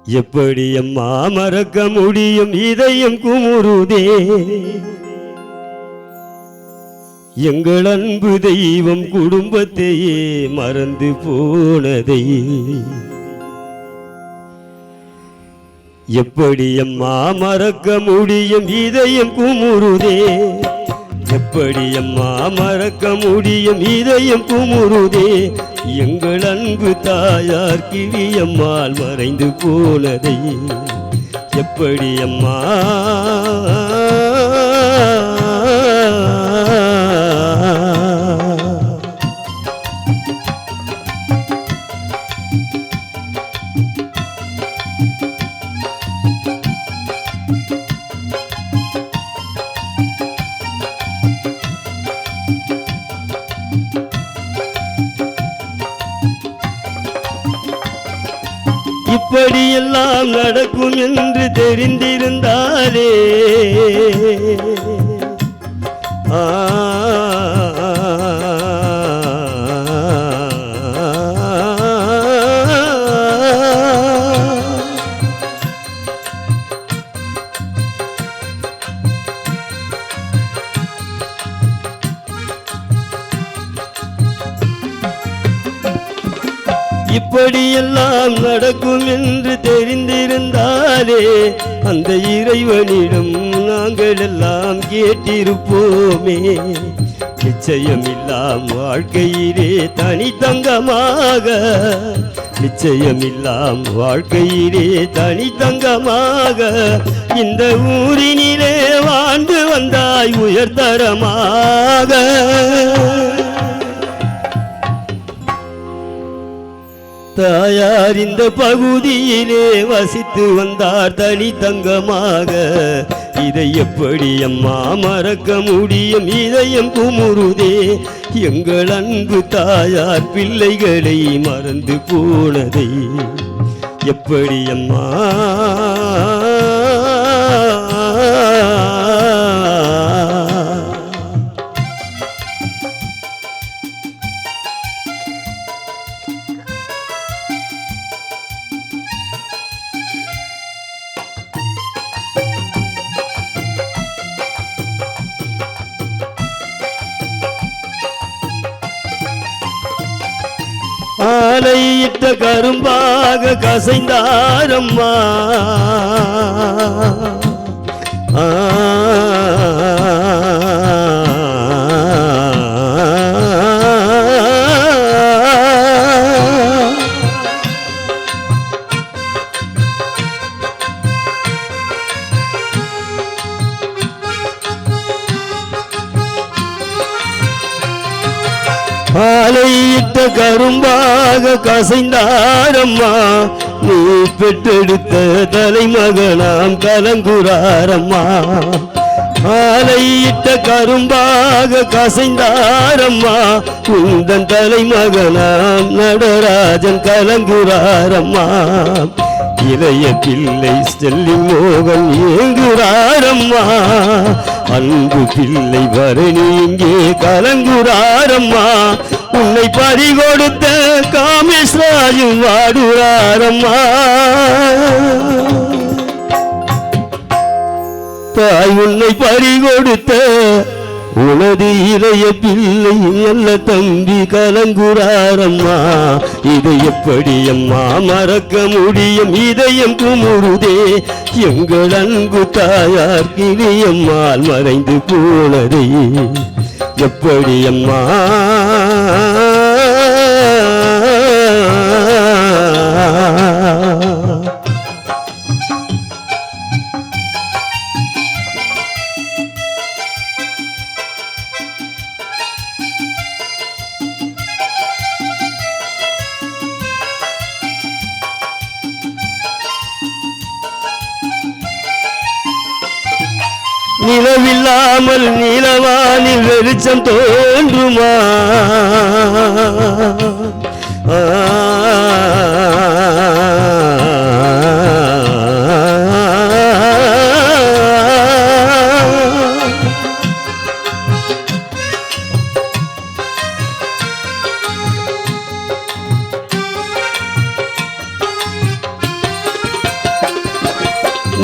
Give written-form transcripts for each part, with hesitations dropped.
எப்படி அம்மா மறக்க முடியும் இதயம் குமுறுதே எங்கள் அன்பு தெய்வம் குடும்பத்தையே மறந்து போனதை எப்படி அம்மா மறக்க முடியும் இதயம் குமுறுதே எப்படி அம்மா மறக்க முடியும் இதயம் குமுறுதே எங்கள் அன்பு தாயார் கிளியம்மாள் மறைந்து போனதை எப்படி அம்மா இப்படியெல்லாம் நடக்கும் என்று தெரிந்திருந்தாலே இப்படியெல்லாம் நடக்கும் என்று தெரிந்திருந்தாலே அந்த இறைவனிடம் நாங்கள் எல்லாம் கேட்டிருப்போமே நிச்சயமில்லாம் வாழ்க்கையிலே தனித்தங்கமாக நிச்சயமில்லாம் வாழ்க்கையிலே தனித்தங்கமாக இந்த ஊரினிலே வாழ்ந்து வந்தாய் உயர்தரமாக தாயார் இந்த பகுதியிலே வசித்து வந்தார் தனித்தங்கமாக இதை எப்படி அம்மா மறக்க முடியும் இதயம் குமுறுதே எங்கள் அன்பு தாயார் பிள்ளைகளை மறந்து போனதை எப்படி அம்மா ஆலையிட்ட கரும்பாக கசைந்தாரம்மா ஆலையிட்ட கரும்பாக கசைந்தாரம்மா நீ பெற்றெடுத்த தலைமகனாம் கலங்குறாரம்மா ஆலையிட்ட கரும்பாக கசைந்தாரம்மா உந்தன் தலைமகனாம் நடராஜன் கலங்குறாரம்மா இளைய பிள்ளை செல்லி மோகன் ஏங்குறாரம்மா அன்பு பிள்ளை பரணி இங்கே கலங்குறாரம்மா உன்னை பறிகொடுத்த காமேஸ்வராயும் வாடுறாரம்மா தாய் உன்னை பறிகொடுத்த உனது இளைய பிள்ளை நல்ல தம்பி கலங்குறாரம்மா இதை எப்படி அம்மா மறக்க முடியும் இதயம் குமுறுதே எங்கள் அன்பு தாயார் கிளியம்மாள் மறைந்து போனதை எப்படி அம்மா நிலவில்லாமல் நிலவானில் வெளிச்சம் தோன்றுமா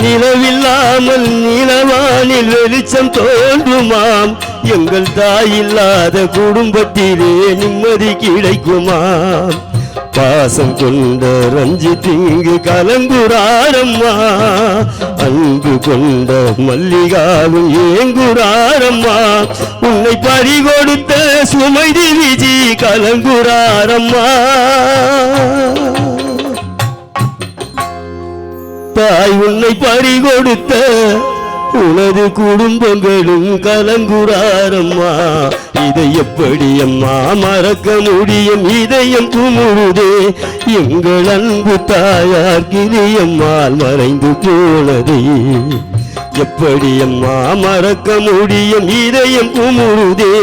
நிலவில்லாமல் நிலவானில் வெளிச்சம் தோன்றுமாம் எங்கள் தாயில்லாத குடும்பத்திலே நிம்மதி கிடைக்குமாம் பாசம் கொண்ட ரஞ்சித்திங்கு கலங்குறாரம்மா அன்பு கொண்ட மல்லிகாவும் ஏங்குறாரம்மா உன்னை பறிகொடுத்த சுமைதி விஜி கலங்குறாரம்மா தாய் உன்னை பறிகொடுத்த உனது குடும்பங்களும் கலங்குறாரம்மா இதை எப்படி அம்மா மறக்க முடியும் இதயம் குமுறுதே எங்கள் அன்பு தாயார் கிளியம்மாள் மறைந்து போனதே எப்படி அம்மா மறக்க முடியும் இதயம் குமுறுதே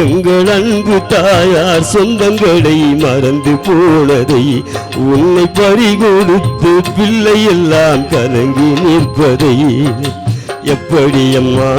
எங்கள் அன்பு தாயார் சொந்தங்களை மறந்து போனதை உன்னை பறிகொடுத்து பிள்ளை எல்லாம் கலங்கி நிற்பதை எப்படி அம்மா